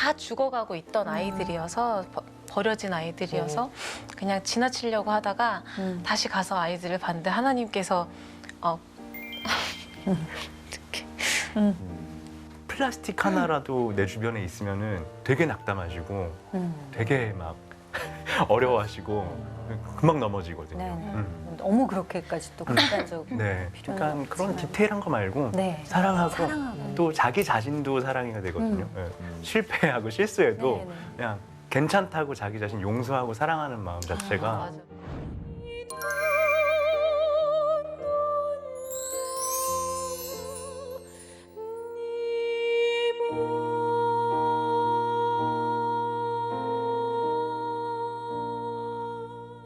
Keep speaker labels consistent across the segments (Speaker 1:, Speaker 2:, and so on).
Speaker 1: 다 죽어가고 있던 아이들이어서 버려진 아이들이어서 그냥 지나치려고 하다가 다시 가서 아이들을 봤는데 하나님께서
Speaker 2: 플라스틱 하나라도 내 주변에 있으면은 되게 낙담하시고 되게 막 어려워하시고 금방 넘어지거든요.
Speaker 3: 네. 너무 그렇게까지 또 극단적.
Speaker 2: 네,
Speaker 3: 필요는
Speaker 2: 그러니까 그런
Speaker 3: 없지만.
Speaker 2: 디테일한 거 말고
Speaker 3: 네.
Speaker 2: 사랑하고,
Speaker 3: 사랑하고.
Speaker 2: 또 자기 자신도 사랑해야 되거든요. 네. 실패하고 실수해도
Speaker 3: 네, 네.
Speaker 2: 그냥 괜찮다고 자기 자신 용서하고 사랑하는 마음 자체가
Speaker 1: 맞아.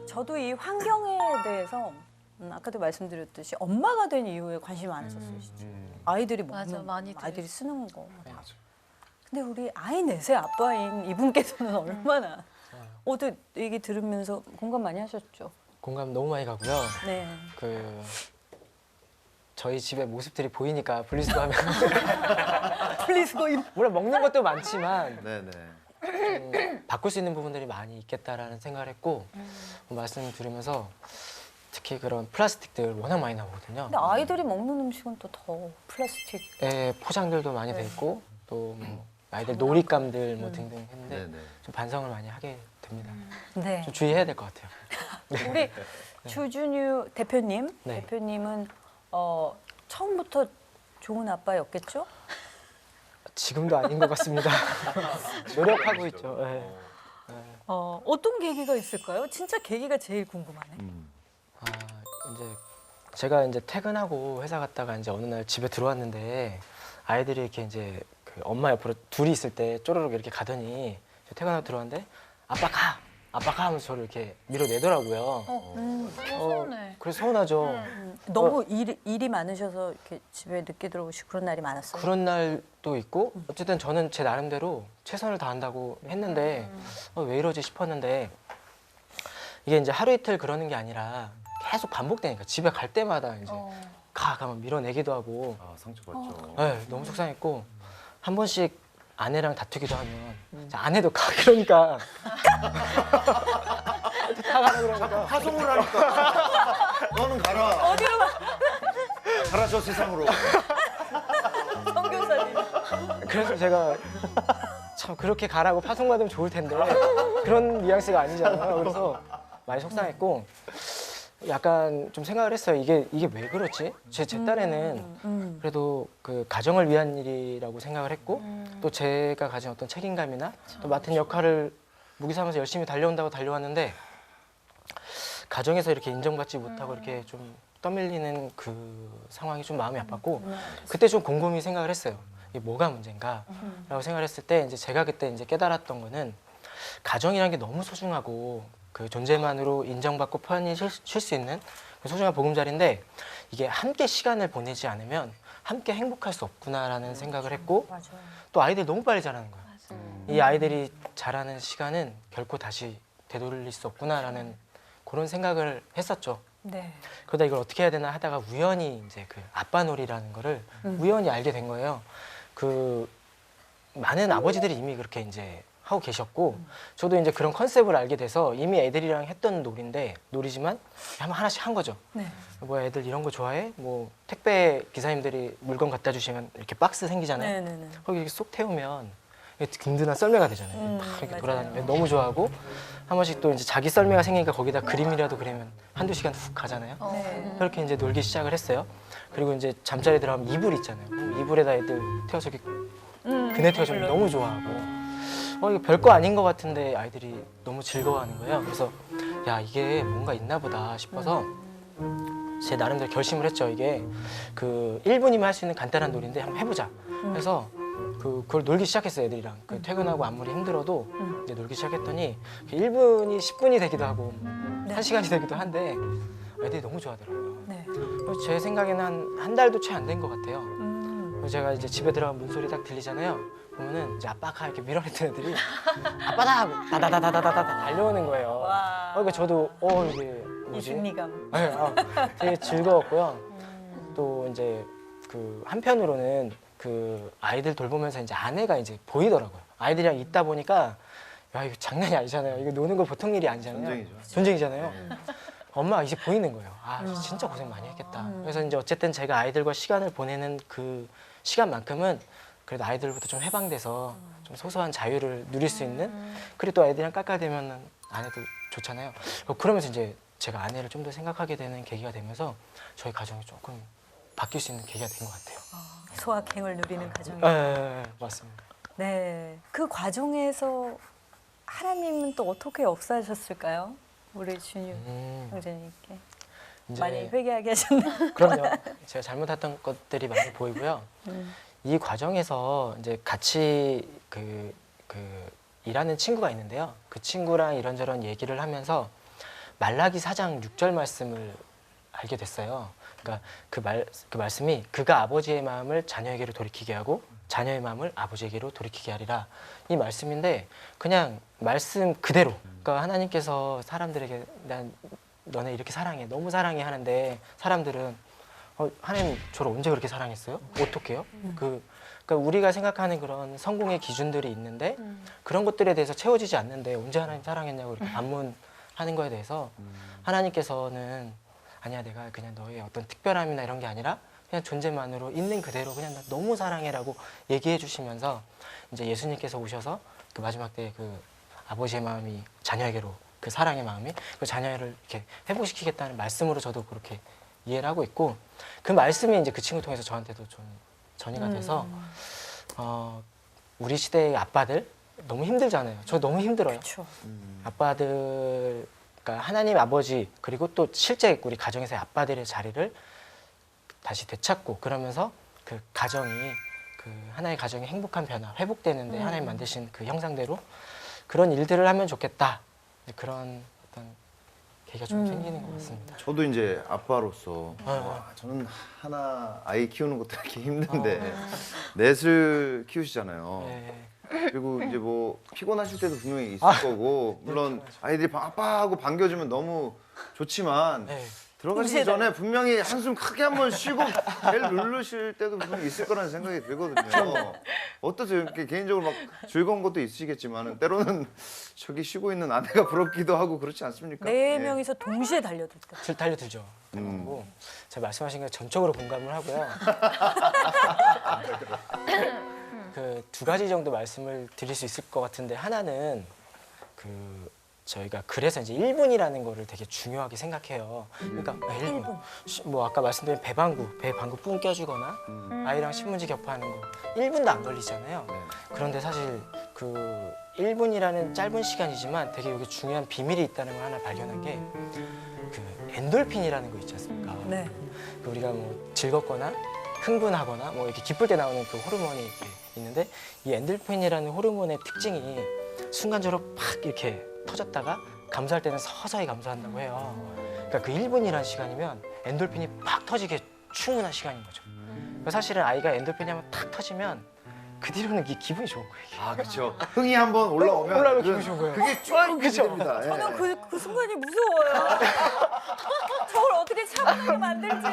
Speaker 3: 저도 이 환경에 대해서 아까도 말씀드렸듯이 엄마가 된 이후에 관심이 많았었어요. 진짜. 아이들이 먹는
Speaker 1: 맞아, 많이
Speaker 3: 아이들이 쓰는 거. 다.
Speaker 4: 맞아.
Speaker 3: 근데 우리 아이 넷의 아빠인 이분께서는 얼마나 또 얘기 들으면서 공감 많이 하셨죠?
Speaker 4: 공감 너무 많이 가고요.
Speaker 3: 네.
Speaker 4: 저희 집의 모습들이 보이니까 분리수거하면
Speaker 3: 플리스고
Speaker 4: 물론 먹는 것도 많지만
Speaker 5: 네네.
Speaker 4: 좀 바꿀 수 있는 부분들이 많이 있겠다라는 생각을 했고 말씀 들으면서 특히 그런 플라스틱들 워낙 많이 나오거든요.
Speaker 3: 근데 아이들이 먹는 음식은 또 더 플라스틱.
Speaker 4: 포장들도 많이 돼 있고 또 뭐 아이들 놀잇감들 뭐 등등 했는데
Speaker 5: 네네.
Speaker 4: 좀 반성을 많이 하게 됩니다.
Speaker 3: 네.
Speaker 4: 좀 주의해야 될 것 같아요.
Speaker 3: 우리 주준유 대표님,
Speaker 4: 네.
Speaker 3: 대표님은 처음부터 좋은 아빠였겠죠?
Speaker 4: 지금도 아닌 것 같습니다. 노력하고 있죠. 네.
Speaker 3: 어떤 계기가 있을까요? 진짜 계기가 제일 궁금하네.
Speaker 4: 이제 제가 이제 퇴근하고 회사 갔다가 이제 어느 날 집에 들어왔는데 아이들이 이렇게 이제 그 엄마 옆으로 둘이 있을 때 쪼르륵 이렇게 가더니 퇴근하고 들어왔는데 아빠 가 하면서 저를 이렇게 밀어내더라고요.
Speaker 1: 서운해.
Speaker 4: 그래서 서운하죠.
Speaker 3: 너무 일이 많으셔서 이렇게 집에 늦게 들어오시고 그런 날이 많았어요.
Speaker 4: 그런 날도 있고 어쨌든 저는 제 나름대로 최선을 다한다고 했는데 왜 이러지 싶었는데 이게 이제 하루 이틀 그러는 게 아니라 계속 반복되니까 집에 갈 때마다 이제 가면 밀어내기도 하고
Speaker 5: 아, 상처받죠.
Speaker 4: 네, 너무 속상했고 한 번씩 아내랑 다투기도 하면 아내도 가 그러니까 다 가라 그러니까
Speaker 5: 파송을 하니까 너는 가라.
Speaker 3: 어디로
Speaker 5: 가라 저 세상으로.
Speaker 3: 선교사님.
Speaker 4: 그래서 제가 참 그렇게 가라고 파송받으면 좋을 텐데 그런 뉘앙스가 아니잖아요. 그래서 많이 속상했고 약간 좀 생각을 했어요. 이게 왜 그렇지? 제 딸에는 그래도 그 가정을 위한 일이라고 생각을 했고 또 제가 가진 어떤 책임감이나 또 맡은 역할을 무기 삼아서 열심히 달려온다고 달려왔는데 가정에서 이렇게 인정받지 못하고 이렇게 좀 떠밀리는 그 상황이 좀 마음이 아팠고 그때 좀 곰곰이 생각을 했어요. 이게 뭐가 문제인가라고 생각을 했을 때 이제 제가 그때 이제 깨달았던 거는 가정이라는 게 너무 소중하고 그 존재만으로 인정받고 편히 쉴 수 있는 그 소중한 보금자리인데 이게 함께 시간을 보내지 않으면 함께 행복할 수 없구나라는 생각을 했고
Speaker 3: 맞아요.
Speaker 4: 또 아이들이 너무 빨리 자라는 거예요. 이 아이들이 자라는 시간은 결코 다시 되돌릴 수 없구나라는 그런 생각을 했었죠.
Speaker 3: 네.
Speaker 4: 그러다 이걸 어떻게 해야 되나 하다가 우연히 이제 그 아빠놀이라는 거를 우연히 알게 된 거예요. 그 많은 아버지들이 이미 그렇게 이제 하고 계셨고 저도 이제 그런 컨셉을 알게 돼서 이미 애들이랑 했던 놀이지만 한번 하나씩 한 거죠.
Speaker 3: 네.
Speaker 4: 뭐 애들 이런 거 좋아해? 뭐 택배 기사님들이 물건 갖다 주시면 이렇게 박스 생기잖아요.
Speaker 3: 네네네.
Speaker 4: 거기 이렇게 쏙 태우면 든든한 썰매가 되잖아요. 막 이렇게
Speaker 3: 맞아요.
Speaker 4: 돌아다니면 너무 좋아하고 한 번씩 또 이제 자기 썰매가 생기니까 거기다 그림이라도 그리면 한두 시간 훅 가잖아요.
Speaker 3: 네.
Speaker 4: 그렇게 이제 놀기 시작을 했어요. 그리고 이제 잠자리 들어가면 이불 있잖아요. 이불에다 애들 태워서 이렇게 그네 태워주면 너무 좋아하고 이거 별거 아닌 것 같은데 아이들이 너무 즐거워하는 거예요. 그래서 야 이게 뭔가 있나 보다 싶어서 제 나름대로 결심을 했죠. 이게 그 1분이면 할 수 있는 간단한 놀이인데 한번 해보자. 그래서 그걸 놀기 시작했어요. 애들이랑 퇴근하고 아무리 힘들어도 이제 놀기 시작했더니 1분이 10분이 되기도 하고 1시간이 되기도 한데 애들이 너무 좋아하더라고요.
Speaker 3: 네.
Speaker 4: 그래서 제 생각에는 한 달도 채 안 된 것 같아요. 그래서 제가 이제 집에 들어가면 문소리 딱 들리잖아요. 보면은 이제 아빠가 이렇게 밀어냈던 애들이 아빠다 하고 다다다다다다다 달려오는 거예요.
Speaker 3: 와.
Speaker 4: 그러니까 저도 이게
Speaker 3: 이
Speaker 4: 뭐지?
Speaker 3: 승리감.
Speaker 4: 네, 되게 즐거웠고요. 또 이제 그 한편으로는 그 아이들 돌보면서 이제 아내가 이제 보이더라고요. 아이들이랑 있다 보니까 야 이거 장난이 아니잖아요. 이거 노는 거 보통 일이 아니잖아요.
Speaker 5: 전쟁이죠.
Speaker 4: 전쟁이잖아요. 엄마가 이제 보이는 거예요. 아 진짜 고생 많이 했겠다. 그래서 이제 어쨌든 제가 아이들과 시간을 보내는 그 시간만큼은 그래도 아이들부터 좀 해방돼서 좀 소소한 자유를 누릴 수 있는 그리고 또 아이들이랑 깔깔대면 아내도 좋잖아요. 그러면서 이제 제가 아내를 좀 더 생각하게 되는 계기가 되면서 저희 가정이 조금 바뀔 수 있는 계기가 된 것 같아요.
Speaker 3: 소확행을 누리는 가정.
Speaker 4: 맞습니다.
Speaker 3: 네. 그 과정에서 하나님은 또 어떻게 역사하셨을까요? 우리 준유 형제님께.
Speaker 4: 이제
Speaker 3: 많이 회개하게 하셨나요?
Speaker 4: 그럼요. 제가 잘못했던 것들이 많이 보이고요. 이 과정에서 이제 같이 그 일하는 친구가 있는데요. 그 친구랑 이런저런 얘기를 하면서 말라기 4장 6절 말씀을 알게 됐어요. 그러니까 그 말씀이 그가 아버지의 마음을 자녀에게로 돌이키게 하고 자녀의 마음을 아버지에게로 돌이키게 하리라. 이 말씀인데 그냥 말씀 그대로. 그러니까 하나님께서 사람들에게 난 너네 이렇게 사랑해, 너무 사랑해 하는데 사람들은 하나님 저를 언제 그렇게 사랑했어요? 어떻게요? 그러니까 우리가 생각하는 그런 성공의 기준들이 있는데 그런 것들에 대해서 채워지지 않는데 언제 하나님 사랑했냐고 이렇게 반문하는 거에 대해서 하나님께서는 아니야 내가 그냥 너의 어떤 특별함이나 이런 게 아니라 그냥 존재만으로 있는 그대로 그냥 나 너무 사랑해라고 얘기해 주시면서 이제 예수님께서 오셔서 그 마지막 때 그 아버지의 마음이 자녀에게로 그 사랑의 마음이 그 자녀를 이렇게 회복시키겠다는 말씀으로 저도 그렇게 이해를 하고 있고 그 말씀이 이제 그 친구 통해서 저한테도 좀 전이가 돼서 우리 시대의 아빠들 너무 힘들잖아요. 저 너무 힘들어요.
Speaker 3: 그렇죠.
Speaker 4: 아빠들 그러니까 하나님 아버지 그리고 또 실제 우리 가정에서의 아빠들의 자리를 다시 되찾고 그러면서 그 가정이 그 하나의 가정이 행복한 변화 회복되는데 하나님 만드신 그 형상대로 그런 일들을 하면 좋겠다. 그런 어떤 계기가 좀 생기는 것 같습니다.
Speaker 5: 저도 이제 아빠로서 저는 하나 아이 키우는 것도 이렇게 힘든데 넷을 키우시잖아요.
Speaker 4: 네.
Speaker 5: 그리고 이제 뭐 피곤하실 때도 분명히 있을 거고 물론 아이들이 아빠 하고 반겨주면 너무 좋지만
Speaker 4: 네.
Speaker 5: 들어가시기 전에 분명히 한숨 크게 한번 쉬고 벨 누르실 때도 분명히 있을 거라는 생각이 들거든요. 어떠세요? 이렇게 개인적으로 막 즐거운 것도 있으시겠지만 때로는 저기 쉬고 있는 아내가 부럽기도 하고 그렇지 않습니까?
Speaker 3: 네
Speaker 5: 예.
Speaker 3: 명이서 동시에 달려들 때.
Speaker 4: 달려들죠. 그리고 제가 말씀하신 거 전적으로 공감을 하고요. 그 두 가지 정도 말씀을 드릴 수 있을 것 같은데 하나는 그 저희가 그래서 이제 1분이라는 거를 되게 중요하게 생각해요. 그러니까 1분. 뭐 아까 말씀드린 배 방구 뿡 껴주거나 아이랑 신문지 겹하는 거 1분도 안 걸리잖아요. 그런데 사실 그 1분이라는 짧은 시간이지만 되게 여기 중요한 비밀이 있다는 걸 하나 발견한 게 그 엔돌핀이라는 거 있지 않습니까?
Speaker 3: 네.
Speaker 4: 그 우리가 뭐 즐겁거나 흥분하거나 뭐 이렇게 기쁠 때 나오는 그 호르몬이 이렇게 있는데 이 엔돌핀이라는 호르몬의 특징이 순간적으로 팍 이렇게 터졌다가 감소할 때는 서서히 감소한다고 해요. 그러니까 그 1분이라는 시간이면 엔돌핀이 팍 터지게 충분한 시간인 거죠. 그러니까 사실은 아이가 엔돌핀이 한번 탁 터지면 그 뒤로는 이게 기분이 좋은 거예요. 이게.
Speaker 5: 아 그렇죠. 흥이 한번 올라오면
Speaker 4: 올라오면 기분이 좋은 거예요.
Speaker 5: 그게 쭉
Speaker 4: 그죠?
Speaker 5: 됩니다. 예.
Speaker 3: 저는 그 순간이 무서워요. 저걸 어떻게 참고 만들지.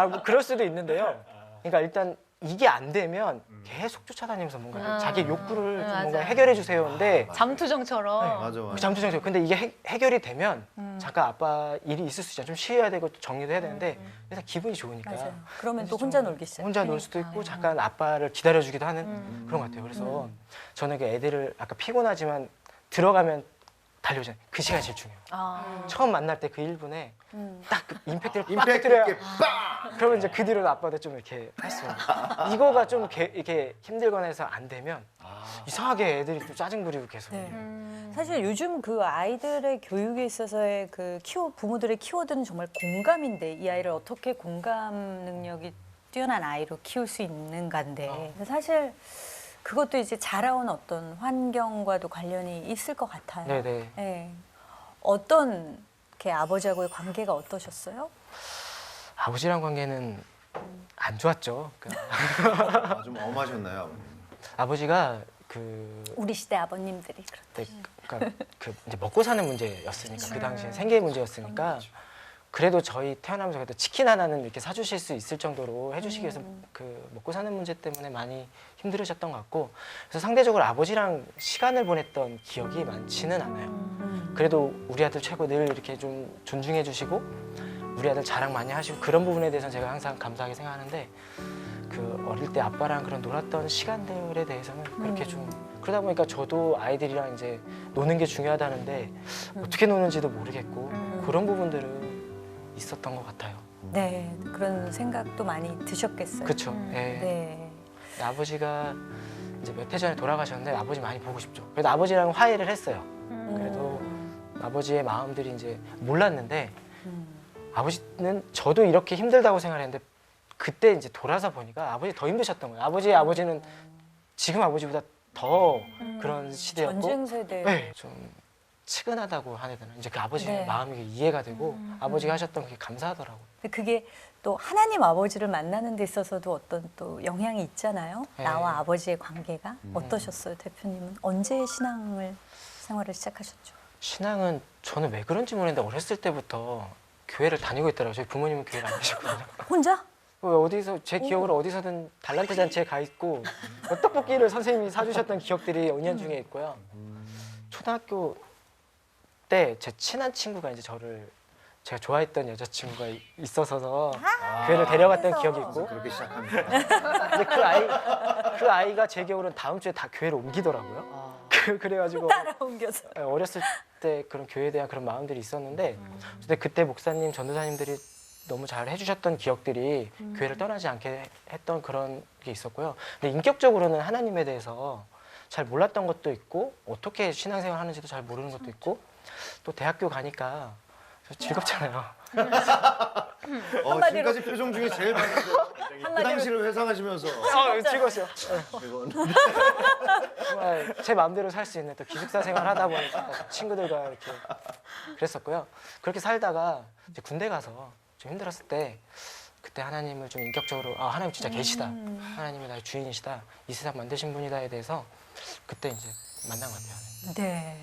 Speaker 4: 뭐 그럴 수도 있는데요. 그러니까 일단 이게 안 되면 계속 쫓아다니면서 뭔가 자기 욕구를 좀
Speaker 1: 맞아.
Speaker 4: 뭔가 해결해 주세요인데
Speaker 1: 잠투정처럼.
Speaker 5: 맞아 맞아.
Speaker 4: 잠투정처럼 근데 이게 해결이 되면 잠깐 아빠 일이 있을 수 있잖아요. 좀 쉬어야 되고 또 정리도 해야 되는데 일단 기분이 좋으니까
Speaker 3: 맞아요. 그러면 또
Speaker 4: 그래서
Speaker 3: 혼자
Speaker 4: 좀
Speaker 3: 놀기 시작.
Speaker 4: 혼자 놀 수도 있고 잠깐 아빠를 기다려주기도 하는 그런 것 같아요. 그래서 저는 그 애들을 아까 피곤하지만 들어가면 달려오잖아요. 그 시간이 제일 중요해요. 처음 만날 때 그 1분에 딱 그 임팩트를 빡
Speaker 5: 임팩트
Speaker 4: 터뜨려야
Speaker 5: 있게 빵!
Speaker 4: 그러면 이제 그 뒤로는 아빠도 좀 이렇게 했어요. 이거가 좀 이렇게 힘들거나 해서 안 되면 이상하게 애들이 좀 짜증 부리고 계속.
Speaker 3: 네. 사실 요즘 그 아이들의 교육에 있어서의 그 부모들의 키워드는 정말 공감인데 이 아이를 어떻게 공감 능력이 뛰어난 아이로 키울 수 있는가인데 사실 그것도 이제 자라온 어떤 환경과도 관련이 있을 것 같아요.
Speaker 4: 네네.
Speaker 3: 네. 어떤 이렇게 아버지하고의 관계가 어떠셨어요?
Speaker 4: 아버지랑 관계는 안 좋았죠. 그러니까
Speaker 5: 좀 엄하셨나요? 아버님?
Speaker 4: 아버지가 그
Speaker 3: 우리 시대 아버님들이 그렇다.
Speaker 4: 그러니까 그 이제 먹고 사는 문제였으니까 그 당시에 생계 문제였으니까 그래도 저희 태어나면서 그래도 치킨 하나는 이렇게 사주실 수 있을 정도로 해주시기 위해서 그 먹고 사는 문제 때문에 많이 힘들으셨던 것 같고, 그래서 상대적으로 아버지랑 시간을 보냈던 기억이 많지는 않아요. 그래도 우리 아들 최고 늘 이렇게 좀 존중해 주시고 우리 아들 자랑 많이 하시고 그런 부분에 대해서는 제가 항상 감사하게 생각하는데, 그 어릴 때 아빠랑 그런 놀았던 시간들에 대해서는 그렇게 좀, 그러다 보니까 저도 아이들이랑 이제 노는 게 중요하다는데 어떻게 노는지도 모르겠고 그런 부분들은 있었던 것 같아요.
Speaker 3: 네, 그런 생각도 많이 드셨겠어요.
Speaker 4: 그렇죠.
Speaker 3: 네.
Speaker 4: 아버지가 이제 몇 해 전에 돌아가셨는데 아버지 많이 보고 싶죠. 그래도 아버지랑 화해를 했어요. 그래도 아버지의 마음들이 이제 몰랐는데 아버지는 저도 이렇게 힘들다고 생각했는데 그때 이제 돌아서 보니까 아버지 더 힘드셨던 거예요. 아버지는 지금 아버지보다 더 그런 시대였고,
Speaker 3: 전쟁 세대.
Speaker 4: 네, 좀 측은하다고 하야 되나, 이제 그 아버지의
Speaker 3: 네.
Speaker 4: 마음이 이해가 되고 아버지가 하셨던 그게 감사하더라고요.
Speaker 3: 근데 그게 또 하나님 아버지를 만나는 데 있어서도 어떤 또 영향이 있잖아요.
Speaker 4: 네.
Speaker 3: 나와 아버지의 관계가 어떠셨어요, 대표님은? 언제 신앙을 생활을 시작하셨죠?
Speaker 4: 신앙은 저는 왜 그런지 모르겠는데 어렸을 때부터 교회를 다니고 있더라고요. 저희 부모님은 교회를 안 가셨거든요.
Speaker 3: 혼자?
Speaker 4: 어디서 제 기억으로 어디서든 달란트 잔치에 가 있고 떡볶이를 선생님이 사주셨던 기억들이 은연 중에 있고요. 초등학교 때 제 친한 친구가 이제 제가 좋아했던 여자친구가 있어서 교회를 데려갔던
Speaker 3: 그래서.
Speaker 4: 기억이 있고,
Speaker 5: 그렇게 시작합니다.
Speaker 4: 근데 그 아이가 제 기억으로는 다음 주에 다 교회를 옮기더라고요. 그래가지고
Speaker 3: 따라 옮겨서.
Speaker 4: 어렸을 때 그런 교회에 대한 그런 마음들이 있었는데, 근데 그때 목사님, 전도사님들이 너무 잘 해주셨던 기억들이 교회를 떠나지 않게 했던 그런 게 있었고요. 근데 인격적으로는 하나님에 대해서 잘 몰랐던 것도 있고 어떻게 신앙생활 하는지도 잘 모르는 것도 있고, 또 대학교 가니까 즐겁잖아요.
Speaker 5: 지금까지 표정 중에 제일 많은데요. 그 당시를 회상하시면서
Speaker 4: 즐거웠어요. 정말 제 마음대로 살 수 있는 또 기숙사 생활 하다 보니까 친구들과 이렇게 그랬었고요. 그렇게 살다가 이제 군대 가서 좀 힘들었을 때 그때 하나님을 좀 인격적으로, 아, 하나님 진짜 계시다, 하나님이 나의 주인이시다, 이 세상 만드신 분이다에 대해서 그때 이제 만난 것 같아요.
Speaker 3: 네.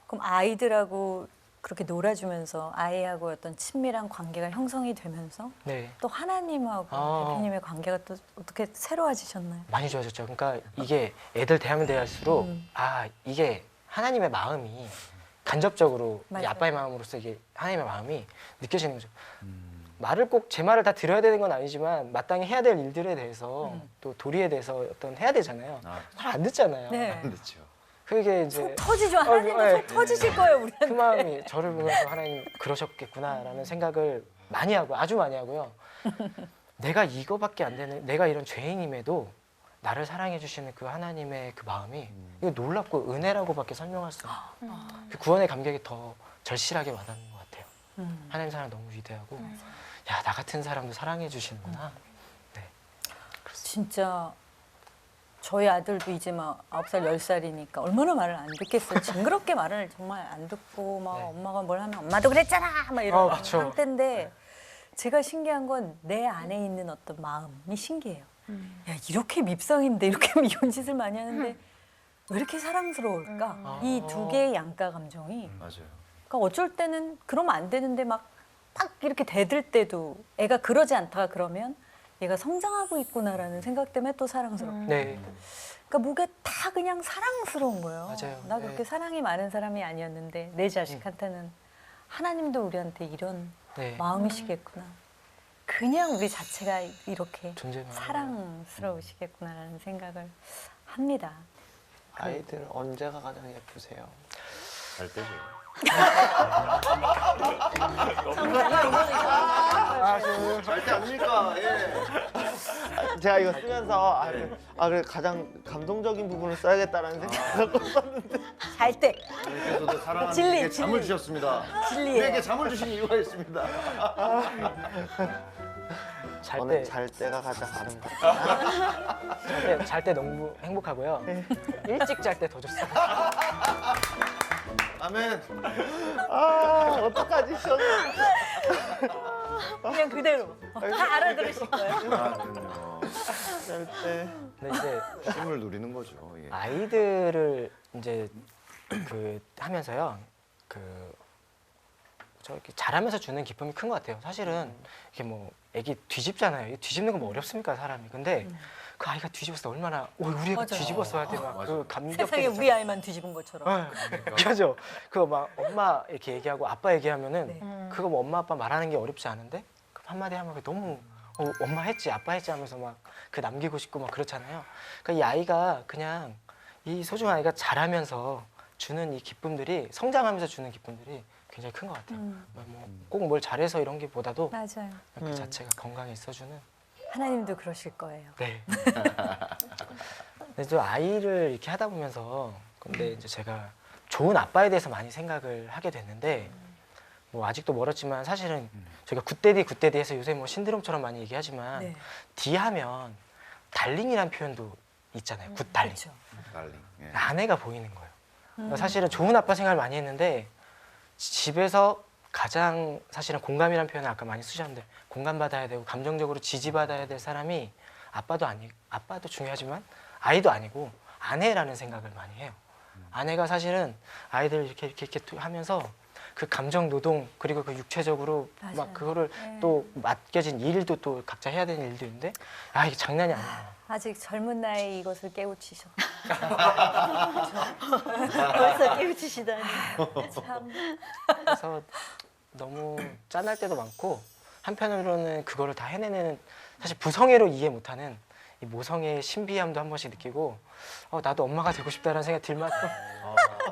Speaker 3: 그럼 아이들하고 그렇게 놀아주면서 아이하고 어떤 친밀한 관계가 형성이 되면서
Speaker 4: 네.
Speaker 3: 또 하나님하고 대표님의 관계가 또 어떻게 새로워지셨나요?
Speaker 4: 많이 좋아졌죠. 그러니까 이게 애들 대하면 대할수록 아, 이게 하나님의 마음이 간접적으로 이
Speaker 3: 맞아요.
Speaker 4: 아빠의 마음으로서 이게 하나님의 마음이 느껴지는 거죠. 말을 꼭 제 말을 다 들어야 되는 건 아니지만 마땅히 해야 될 일들에 대해서 또 도리에 대해서 어떤 해야 되잖아요. 잘 안 듣잖아요.
Speaker 3: 네.
Speaker 5: 그렇죠.
Speaker 3: 속
Speaker 4: 그게 이제
Speaker 3: 터지죠. 하나님도
Speaker 4: 네.
Speaker 3: 속 터지실 거예요, 우리한테.
Speaker 4: 그 마음이 저를 보면서 하나님 그러셨겠구나라는 생각을 많이 하고, 아주 많이 하고요. 내가 이거밖에 안 되는, 내가 이런 죄인임에도 나를 사랑해 주시는 그 하나님의 그 마음이 이거 놀랍고 은혜라고밖에 설명할 수 없어요. 그 구원의 감격이 더 절실하게 와닿는 것 같아요. 하나님 사랑 너무 위대하고, 야, 나 같은 사람도 사랑해 주시는구나. 네.
Speaker 3: 진짜 저희 아들도 이제 막 9살, 10살이니까 얼마나 말을 안 듣겠어요. 징그럽게 말을 정말 안 듣고 막
Speaker 4: 네.
Speaker 3: 엄마가 뭘 하면 엄마도 그랬잖아 막 이런
Speaker 4: 그쵸.
Speaker 3: 상태인데, 제가 신기한 건 내 안에 있는 어떤 마음이 신기해요. 야, 이렇게 밉상인데, 이렇게 미운 짓을 많이 하는데 왜 이렇게 사랑스러울까? 이 두 개의 양가 감정이.
Speaker 5: 맞아요.
Speaker 3: 그러니까 어쩔 때는 그러면 안 되는데 막 이렇게 대들 때도 애가 그러지 않다가 그러면 얘가 성장하고 있구나라는 생각 때문에 또 사랑스럽고.
Speaker 4: 네.
Speaker 3: 그러니까 목에 다 그냥 사랑스러운 거예요.
Speaker 4: 맞아요.
Speaker 3: 나 그렇게
Speaker 4: 네.
Speaker 3: 사랑이 많은 사람이 아니었는데 내 자식한테는 하나님도 우리한테 이런
Speaker 4: 네.
Speaker 3: 마음이시겠구나. 그냥 우리 자체가 이렇게
Speaker 4: 존재만.
Speaker 3: 사랑스러우시겠구나라는 생각을 합니다.
Speaker 6: 아이들 언제가 가장 예쁘세요?
Speaker 5: 잘 때죠. 잘 때 아닙니까? 예.
Speaker 6: 제가 이거 쓰면서 그래 가장 감동적인 부분을 써야겠다라는 생각을 했었는데
Speaker 3: 잘 때.
Speaker 5: 그래서도 사랑하는
Speaker 3: 진리,
Speaker 5: 이에게 잠을
Speaker 3: 진리.
Speaker 5: 주셨습니다.
Speaker 3: 진리예요.
Speaker 5: 우리에게 잠을 주신 이유가 있습니다.
Speaker 6: 저는 잘 때가 가장 아름답다.
Speaker 4: 잘 때 너무 행복하고요. 일찍 잘 때 더 좋습니다.
Speaker 5: 아멘.
Speaker 6: 어떡하지?
Speaker 3: 그냥 그대로. 다 알아들으실 거예요.
Speaker 5: 아, 그럼요.
Speaker 6: 잘 때.
Speaker 4: 근데 이제
Speaker 5: 힘을 누리는 거죠. 예.
Speaker 4: 아이들을 이제 그 하면서요, 그 저 이렇게 자라면서 주는 기쁨이 큰 것 같아요. 사실은 이게 뭐 애기 뒤집잖아요. 이게 뒤집는 건 뭐 어렵습니까, 사람이. 근데 그 아이가 뒤집었을 때 얼마나 우리 애가
Speaker 3: 맞아요.
Speaker 4: 뒤집었어 할 때 막 그 감격.
Speaker 3: 세상에 우리 아이만 뒤집은 것처럼.
Speaker 4: 그죠. 그거 막 엄마 이렇게 얘기하고 아빠 얘기하면은
Speaker 3: 네.
Speaker 4: 그거 뭐 엄마 아빠 말하는 게 어렵지 않은데 그 한마디 하면 그게 너무 엄마 했지 아빠 했지 하면서 막 그 남기고 싶고 막 그렇잖아요. 그러니까 이 아이가 그냥 이 소중한 아이가 자라면서 주는 이 기쁨들이 성장하면서 주는 기쁨들이 굉장히 큰 것 같아요. 뭐 꼭 뭘 잘해서 이런 게 보다도
Speaker 3: 맞아요.
Speaker 4: 그 자체가 건강에 있어주는.
Speaker 3: 하나님도 그러실 거예요.
Speaker 4: 네. 근데 또 아이를 이렇게 하다 보면서 근데 이제 제가 좋은 아빠에 대해서 많이 생각을 하게 됐는데 뭐 아직도 멀었지만 사실은 저희가 굿데디 해서 요새 뭐 신드롬처럼 많이 얘기하지만
Speaker 3: 네.
Speaker 4: D하면 달링이라는 표현도 있잖아요. 굿 달링.
Speaker 3: 그렇죠.
Speaker 5: 달링. 예.
Speaker 4: 아내가 보이는 거예요. 그러니까 사실은 좋은 아빠 생각을 많이 했는데 집에서 가장 사실은 공감이라는 표현을 아까 많이 쓰셨는데 공감받아야 되고 감정적으로 지지받아야 될 사람이 아빠도 중요하지만 아이도 아니고 아내라는 생각을 많이 해요. 아내가 사실은 아이들 이렇게 하면서 그 감정 노동 그리고 그 육체적으로
Speaker 3: 맞아요.
Speaker 4: 막 그거를
Speaker 3: 네.
Speaker 4: 또 맡겨진 일도 또 각자 해야 되는 일도 있는데 아 이게 장난이 아니에요.
Speaker 3: 아직 젊은 나이에 이것을 깨우치셔. 벌써 깨우치시다니. 참.
Speaker 4: 그래서 너무 짠할 때도 많고 한편으로는 그거를 다 해내는 사실 부성애로 이해 못하는 이 모성애의 신비함도 한 번씩 느끼고 나도 엄마가 되고 싶다라는 생각이 들 만큼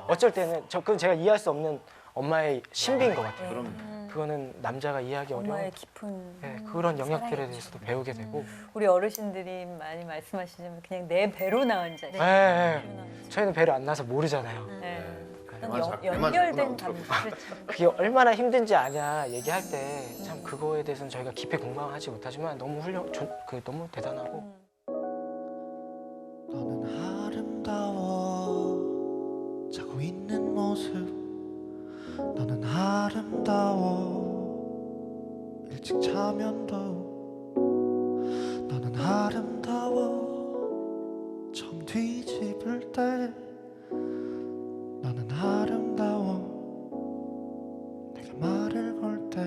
Speaker 4: 어쩔 때는 그건 제가 이해할 수 없는 엄마의 신비인 것 같아요.
Speaker 5: 그럼
Speaker 4: 그거는 남자가 이해하기 어려운
Speaker 3: 엄마의 깊은
Speaker 4: 네, 그런 영역들에
Speaker 3: 사랑이죠.
Speaker 4: 대해서도 배우게 되고
Speaker 3: 우리 어르신들이 많이 말씀하시자면 그냥 내 배로 나온 자식.
Speaker 4: 네, 네. 저희는 배를 안 나서 모르잖아요.
Speaker 3: 네.
Speaker 5: 배만
Speaker 3: 연결된
Speaker 5: 잡구나,
Speaker 3: 감정. 그렇죠.
Speaker 4: 그게 얼마나 힘든지 아냐 얘기할 때 참 그거에 대해서는 저희가 깊이 공감하지 못하지만 너무 너무 대단하고
Speaker 7: 너는 아름다워 자고 있는 모습 너는 아름다워 일찍 자면 더욱 너는 아름다워 처음 뒤집을 때 너는 아름다워 내가 말을 걸 때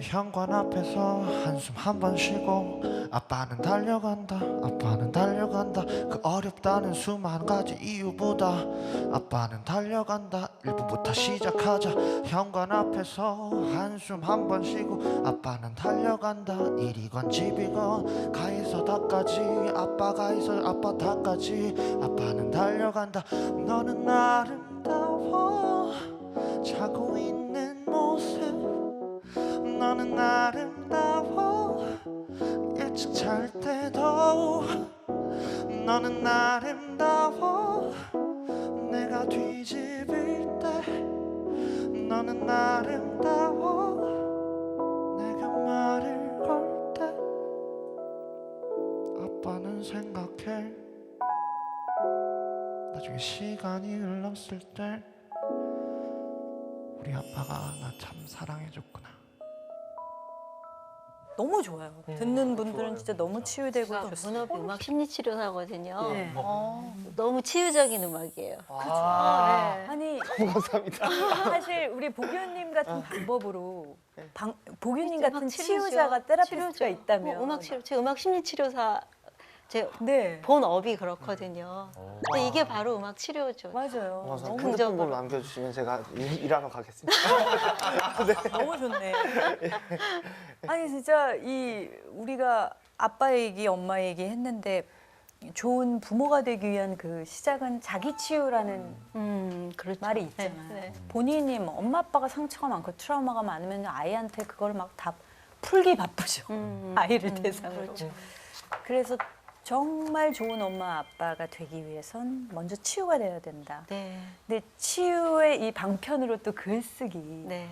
Speaker 7: 현관 앞에서 한숨 한 번 쉬고 아빠는 달려간다 아빠는 달려간다 그 어렵다는 수만 가지 이유보다 아빠는 달려간다 1분부터 시작하자 현관 앞에서 한숨 한 번 쉬고 아빠는 달려간다 일이건 집이건 가에서 다까지 아빠가 있어 아빠 다까지 아빠는 달려간다 너는 아름다워 자고 있는 모습 너는 아름다워 일찍 잘 때도 너는 아름다워 내가 뒤집을 때 너는 아름다워 내가 말을 걸 때 아빠는 생각해 나중에 시간이 흘렀을 때 우리 아빠가 나 참 사랑해줬구나
Speaker 3: 너무 좋아요. 듣는 분들은 진짜 너무 치유되고
Speaker 8: 문업이 음악 심리치료사거든요.
Speaker 3: 네.
Speaker 8: 너무 치유적인 음악이에요.
Speaker 3: 아니
Speaker 6: 감사합니다.
Speaker 3: 사실 우리 보규님 같은 방법으로 보규님
Speaker 8: 음악
Speaker 3: 같은
Speaker 8: 치료죠.
Speaker 3: 치유자가 테라피스트가
Speaker 8: 치료죠.
Speaker 3: 있다면
Speaker 8: 음악 치료, 제 음악 심리치료사 제
Speaker 3: 네
Speaker 8: 본업이 그렇거든요. 근데 이게 바로 음악 치료죠.
Speaker 3: 맞아요.
Speaker 6: 고맙습니다.
Speaker 3: 너무
Speaker 6: 핸드폰 남겨주시면 제가 일하러 가겠습니다.
Speaker 3: 너무 좋네. 아니 진짜 이 우리가 아빠 얘기, 엄마 얘기 했는데 좋은 부모가 되기 위한 그 시작은 자기 치유라는
Speaker 8: 그렇죠.
Speaker 3: 말이 있잖아요.
Speaker 8: 네.
Speaker 3: 본인이 뭐 엄마 아빠가 상처가 많고 트라우마가 많으면 아이한테 그걸 막 다 풀기 바쁘죠. 아이를 대상으로.
Speaker 8: 그렇죠.
Speaker 3: 그래서 정말 좋은 엄마 아빠가 되기 위해선 먼저 치유가 돼야 된다.
Speaker 8: 네.
Speaker 3: 근데 치유의 이 방편으로 또 글쓰기.
Speaker 8: 네.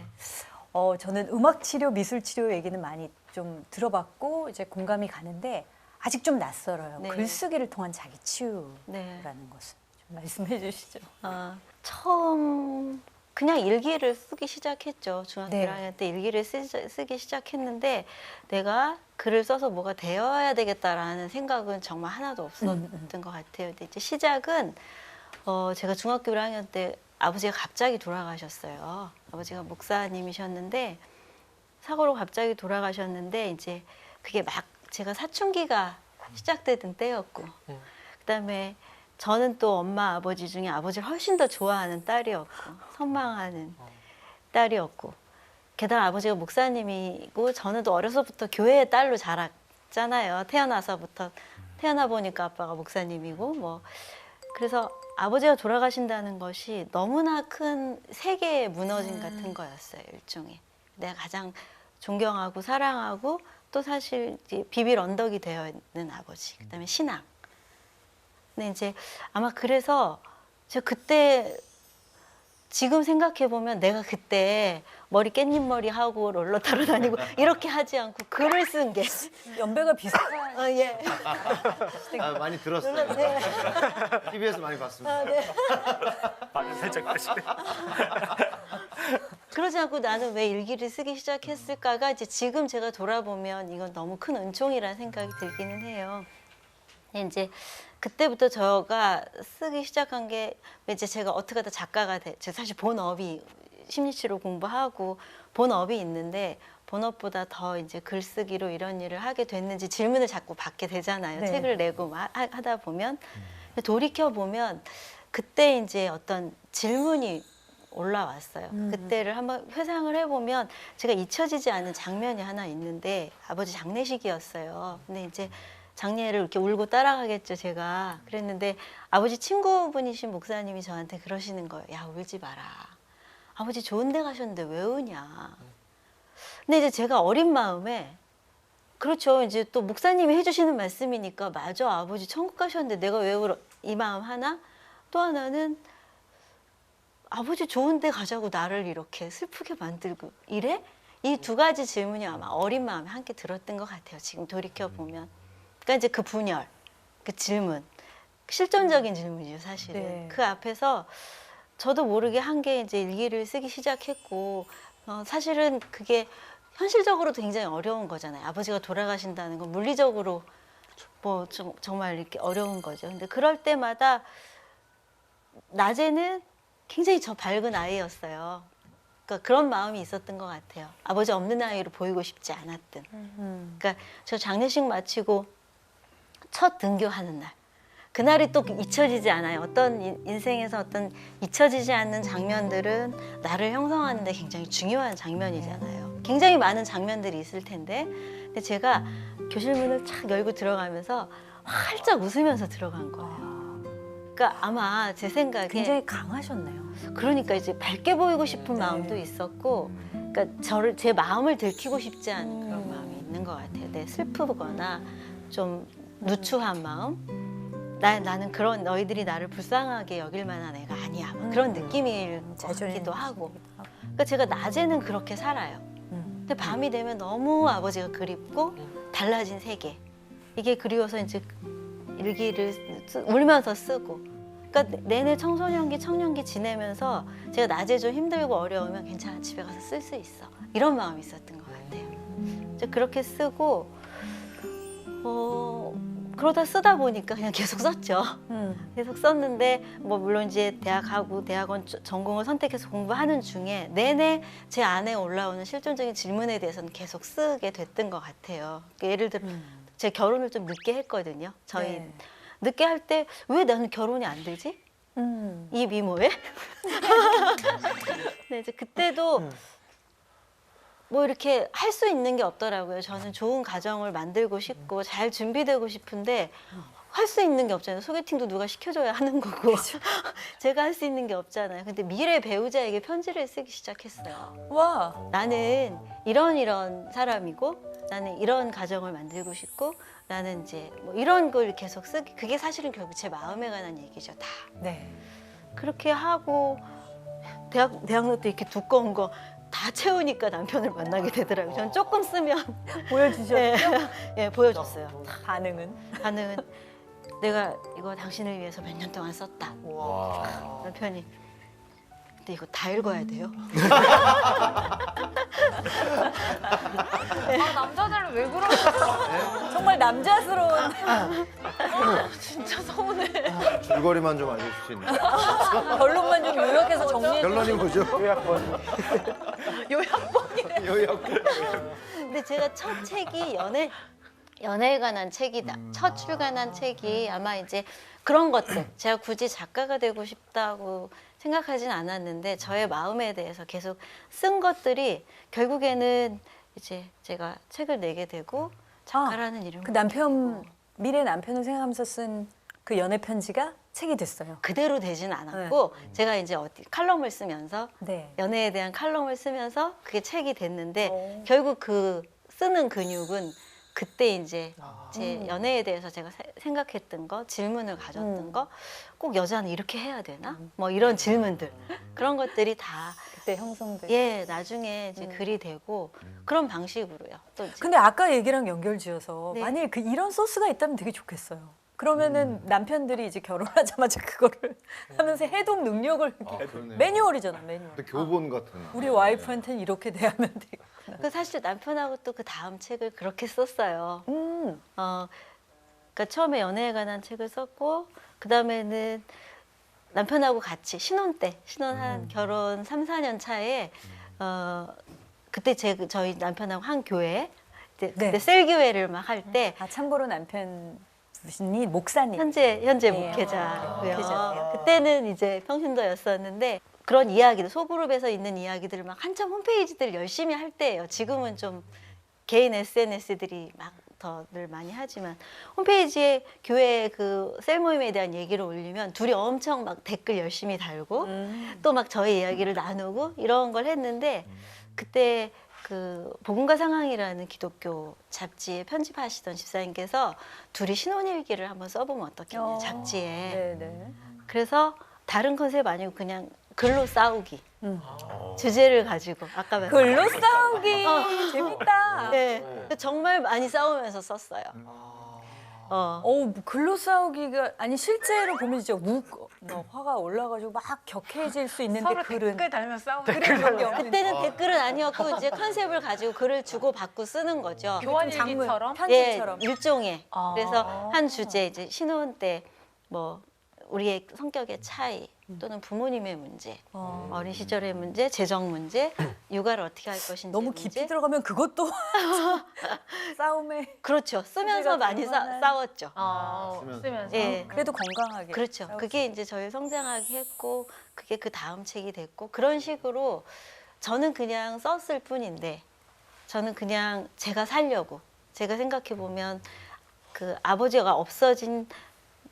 Speaker 3: 저는 음악 치료, 미술 치료 얘기는 많이 좀 들어봤고 이제 공감이 가는데 아직 좀 낯설어요.
Speaker 8: 네.
Speaker 3: 글쓰기를 통한 자기 치유라는
Speaker 8: 네.
Speaker 3: 것은 좀 말씀해 주시죠.
Speaker 8: 처음 그냥 일기를 쓰기 시작했죠. 중학교
Speaker 3: 네.
Speaker 8: 1학년 때 일기를 쓰기 시작했는데 내가 글을 써서 뭐가 되어야 되겠다라는 생각은 정말 하나도 없었던 것 같아요. 근데 이제 시작은 제가 중학교 1학년 때 아버지가 갑자기 돌아가셨어요. 아버지가 목사님이셨는데 사고로 갑자기 돌아가셨는데 이제 그게 막 제가 사춘기가 시작되던 때였고 그다음에 저는 또 엄마 아버지 중에 아버지를 훨씬 더 좋아하는 딸이었고 선망하는 딸이었고 게다가 아버지가 목사님이고 저는 또 어려서부터 교회의 딸로 자랐잖아요. 태어나 보니까 아빠가 목사님이고 뭐 그래서 아버지가 돌아가신다는 것이 너무나 큰 세계의 무너짐 같은 거였어요. 일종의 내가 가장 존경하고 사랑하고 또 사실 이제 비빌 언덕이 되어 있는 아버지 그다음에 신앙. 근데 이제 아마 그래서 제가 그때 지금 생각해 보면 내가 그때 머리 깻잎 머리 하고 롤러 타러 다니고 이렇게 하지 않고 글을 쓴 게
Speaker 3: 연배가 비슷한.
Speaker 8: 예.
Speaker 5: 아, 많이 들었어요.
Speaker 8: 네.
Speaker 5: TV에서 많이 봤습니다.
Speaker 8: 아, 네.
Speaker 2: 맞은 살짝까지.
Speaker 8: 그러지 않고 나는 왜 일기를 쓰기 시작했을까가 이제 지금 제가 돌아보면 이건 너무 큰 은총이라는 생각이 들기는 해요. 근데 이제 그때부터 제가 쓰기 시작한 게 이제 제가 어떻게 하다 작가가 제가 사실 본업이 심리치료 공부하고 본업이 있는데 본업보다 더 이제 글쓰기로 이런 일을 하게 됐는지 질문을 자꾸 받게 되잖아요.
Speaker 3: 네.
Speaker 8: 책을 내고 하다 보면 돌이켜 보면 그때 이제 어떤 질문이 올라왔어요. 그때를 한번 회상을 해보면 제가 잊혀지지 않은 장면이 하나 있는데 아버지 장례식이었어요. 근데 이제 장례를 이렇게 울고 따라가겠죠, 제가. 그랬는데 아버지 친구분이신 목사님이 저한테 그러시는 거예요. 야, 울지 마라. 아버지 좋은 데 가셨는데 왜 우냐. 근데 이제 제가 어린 마음에 그렇죠. 이제 또 목사님이 해주시는 말씀이니까 맞아. 아버지 천국 가셨는데 내가 왜 울어. 이 마음 하나. 또 하나는 아버지 좋은 데 가자고 나를 이렇게 슬프게 만들고 이래? 이 두 가지 질문이 아마 어린 마음에 함께 들었던 것 같아요. 지금 돌이켜보면. 그러니까 이제 그 분열, 그 질문, 실존적인 질문이죠, 사실은.
Speaker 3: 네.
Speaker 8: 그 앞에서 저도 모르게 한 게 이제 일기를 쓰기 시작했고, 사실은 그게 현실적으로도 굉장히 어려운 거잖아요. 아버지가 돌아가신다는 건 물리적으로 뭐 정말 이렇게 어려운 거죠. 근데 그럴 때마다 낮에는 굉장히 저 밝은 아이였어요. 그러니까 그런 마음이 있었던 것 같아요. 아버지 없는 아이로 보이고 싶지 않았던. 그러니까 저 장례식 마치고 첫 등교하는 날. 그날이 또 잊혀지지 않아요. 어떤 인생에서 어떤 잊혀지지 않는 장면들은 나를 형성하는 데 굉장히 중요한 장면이잖아요. 굉장히 많은 장면들이 있을 텐데 근데 제가 교실 문을 착 열고 들어가면서 활짝 웃으면서 들어간 거예요. 그러니까 아마 제 생각에
Speaker 3: 굉장히 강하셨네요.
Speaker 8: 그러니까 이제 밝게 보이고 싶은 마음도 있었고 그러니까 제 마음을 들키고 싶지 않은 그런 마음이 있는 것 같아요. 내 슬프거나 좀 누추한 마음 나는 그런 너희들이 나를 불쌍하게 여길 만한 애가 아니야. 막 그런 느낌일 것 같기도 하고. 그러니까 제가 낮에는 그렇게 살아요. 근데 밤이 되면 너무 아버지가 그립고 달라진 세계. 이게 그리워서 이제 일기를 울면서 쓰고. 그러니까 내내 청소년기, 청년기 지내면서 제가 낮에 좀 힘들고 어려우면 괜찮아, 집에 가서 쓸 수 있어. 이런 마음이 있었던 것 같아요. 이제 그렇게 쓰고 그러다 쓰다 보니까 그냥 계속 썼죠. 계속 썼는데 뭐 물론 이제 대학 가고 대학원 전공을 선택해서 공부하는 중에 내내 제 안에 올라오는 실존적인 질문에 대해서는 계속 쓰게 됐던 것 같아요. 예를 들어 제 결혼을 좀 늦게 했거든요. 저희
Speaker 3: 네.
Speaker 8: 늦게 할 때 왜 나는 결혼이 안 되지? 이 미모에? 네, 이제 그때도 뭐 이렇게 할 수 있는 게 없더라고요. 저는 좋은 가정을 만들고 싶고 잘 준비되고 싶은데 할 수 있는 게 없잖아요. 소개팅도 누가 시켜줘야 하는 거고 제가 할 수 있는 게 없잖아요. 근데 미래 배우자에게 편지를 쓰기 시작했어요.
Speaker 3: 와.
Speaker 8: 나는 이런 사람이고 나는 이런 가정을 만들고 싶고 나는 이제 뭐 이런 걸 계속 쓰기 그게 사실은 결국 제 마음에 관한 얘기죠. 다
Speaker 3: 네.
Speaker 8: 그렇게 하고 대학노트 이렇게 두꺼운 거 다 채우니까 남편을 만나게 되더라고요. 저는 조금 쓰면
Speaker 3: 보여주셨죠?
Speaker 8: 예, 보여줬어요.
Speaker 3: 반응은?
Speaker 8: 반응은 내가 이거 당신을 위해서 몇 년 동안 썼다.
Speaker 2: 와.
Speaker 8: 남편이 근데 이거 다 읽어야 돼요?
Speaker 1: 아, 남자들은 왜 그러지?
Speaker 3: 정말 남자스러운.
Speaker 1: 진짜 서운해.
Speaker 5: 줄거리만 좀 알려줄 수 있나요?
Speaker 3: 결론만 좀 요약해서 정리해.
Speaker 5: 결론이 뭐죠?
Speaker 4: 요약본.
Speaker 5: 요약.
Speaker 8: 근데 제가 첫 책이 연애에 관한 책이다. 첫 출간한 책이 아마 이제 그런 것들. 제가 굳이 작가가 되고 싶다고 생각하진 않았는데 저의 마음에 대해서 계속 쓴 것들이 결국에는 이제 제가 책을 내게 되고 작가라는 이름.
Speaker 3: 그 남편 미래 남편을 생각하면서 쓴 그 연애 편지가 책이 됐어요.
Speaker 8: 그대로 되진 않았고 제가 이제 어디 칼럼을 쓰면서
Speaker 3: 네.
Speaker 8: 연애에 대한 칼럼을 쓰면서 그게 책이 됐는데
Speaker 3: 오.
Speaker 8: 결국 그 쓰는 근육은 그때 이제 제 연애에 대해서 제가 생각했던 거, 질문을 가졌던 거, 꼭 여자는 이렇게 해야 되나? 뭐 이런 질문들 그런 것들이 다
Speaker 3: 그때 형성돼.
Speaker 8: 예, 나중에 이제 글이 되고 그런 방식으로요. 또 이제
Speaker 3: 근데 아까 얘기랑 연결지어서
Speaker 8: 네.
Speaker 3: 만약에 그 이런 소스가 있다면 되게 좋겠어요. 그러면은 남편들이 이제 결혼하자마자 그거를 하면서 해독 능력을 이렇게
Speaker 5: 그러네요.
Speaker 3: 매뉴얼이잖아, 매뉴얼.
Speaker 5: 근데 교본 같은.
Speaker 3: 우리 와이프한테는 이렇게 대하면 되겠구나.
Speaker 8: 그 사실 남편하고 또 그 다음 책을 그렇게 썼어요. 그러니까 처음에 연애에 관한 책을 썼고 그 다음에는 남편하고 같이 신혼한 결혼 3, 4년 차에 그때 저희 남편하고 한 교회 그때
Speaker 3: 네.
Speaker 8: 셀교회를 막 할 때
Speaker 3: 아 참고로 남편이 목사님.
Speaker 8: 현재
Speaker 3: 네.
Speaker 8: 목회자고요.
Speaker 3: 목회자세요.
Speaker 8: 그때는 이제 평신도였었는데 그런 이야기들 소그룹에서 있는 이야기들을 막 한참 홈페이지들 열심히 할 때예요. 지금은 좀 개인 SNS들이 막 더 늘 많이 하지만 홈페이지에 교회 그 셀 모임에 대한 얘기를 올리면 둘이 엄청 막 댓글 열심히 달고 또 막 저희 이야기를 나누고 이런 걸 했는데 그때 그 복음과 상황이라는 기독교 잡지에 편집하시던 집사님께서 둘이 신혼일기를 한번 써보면 어떻겠냐 잡지에.
Speaker 3: 네네.
Speaker 8: 그래서 다른 컨셉 아니고 그냥 글로 싸우기 주제를 가지고 아까 말한
Speaker 3: 글로 싸우기 재밌다.
Speaker 8: 네, 정말 많이 싸우면서 썼어요.
Speaker 3: 뭐 글로 싸우기가 아니 실제로 보면 진짜 화가 올라가지고 막 격해질 수 있는데
Speaker 1: 서로
Speaker 3: 글은
Speaker 1: 댓글 달면서 싸우는
Speaker 8: 그때는 댓글은 아니었고 이제 컨셉을 가지고 글을 주고 받고 쓰는 거죠.
Speaker 1: 교환일기처럼.
Speaker 3: 편지처럼.
Speaker 8: 예, 일종의.
Speaker 1: 아.
Speaker 8: 그래서 한 주제 이제 신혼 때 뭐 우리의 성격의 차이 또는 부모님의 문제, 어린 시절의 문제, 재정 문제, 육아를 어떻게 할 것인지
Speaker 3: 너무
Speaker 8: 문제.
Speaker 3: 깊이 들어가면 그것도 싸움에
Speaker 8: 그렇죠. 쓰면서 많이 싸웠죠.
Speaker 1: 쓰면서.
Speaker 8: 예.
Speaker 3: 그래도 건강하게.
Speaker 8: 그렇죠.
Speaker 3: 싸웠어요.
Speaker 8: 그게 이제 저희 성장하게 했고 그게 그 다음 책이 됐고 그런 식으로 저는 그냥 썼을 뿐인데 저는 그냥 제가 살려고 제가 생각해 보면 그 아버지가 없어진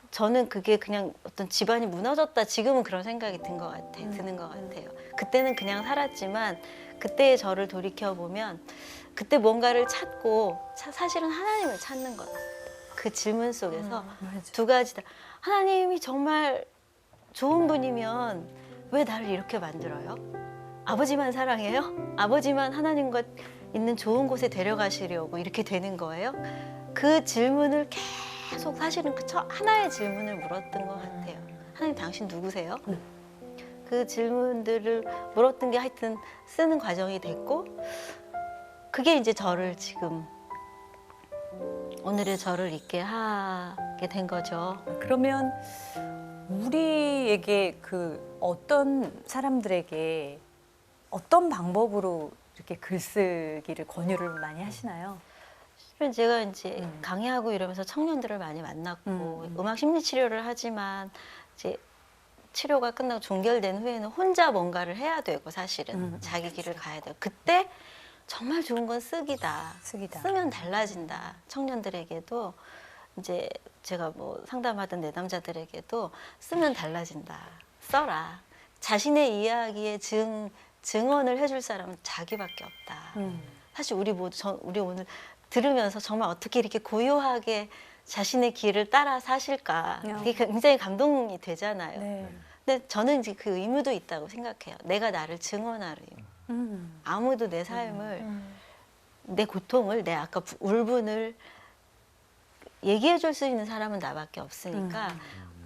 Speaker 8: 저는 그게 그냥 어떤 집안이 무너졌다 지금은 그런 생각이 드는 것 같아요. 그때는 그냥 살았지만 그때의 저를 돌이켜 보면 그때 뭔가를 찾고 사실은 하나님을 찾는 거예요. 그 질문 속에서 두 가지다. 하나님이 정말 좋은 분이면 왜 나를 이렇게 만들어요? 아버지만 사랑해요? 아버지만 하나님과 있는 좋은 곳에 데려가시려고 이렇게 되는 거예요? 그 질문을 계속 사실은 하나의 질문을 물었던 것 같아요. 하나님 당신 누구세요? 그 질문들을 물었던 게 하여튼 쓰는 과정이 됐고 그게 이제 저를 지금 오늘의 저를 있게 하게 된 거죠.
Speaker 3: 그러면 우리에게 그 어떤 사람들에게 어떤 방법으로 이렇게 글쓰기를 권유를 많이 하시나요?
Speaker 8: 실은 제가 이제 강의하고 이러면서 청년들을 많이 만났고 음악 심리 치료를 하지만 이제 치료가 끝나고 종결된 후에는 혼자 뭔가를 해야 되고 사실은 자기 길을 가야 돼요. 그때 정말 좋은 건 쓰기다. 쓰면 달라진다. 청년들에게도 이제 제가 뭐 상담하던 내담자들에게도 쓰면 달라진다. 써라. 자신의 이야기에 증언을 해줄 사람은 자기밖에 없다. 사실 우리 오늘 들으면서 정말 어떻게 이렇게 고요하게 자신의 길을 따라 사실까. 그게 굉장히 감동이 되잖아요.
Speaker 3: 네.
Speaker 8: 근데 저는 이제 그 의무도 있다고 생각해요. 내가 나를 증언할 의무. 아무도 내 삶을, 내 고통을, 내 아까 울분을 얘기해 줄 수 있는 사람은 나밖에 없으니까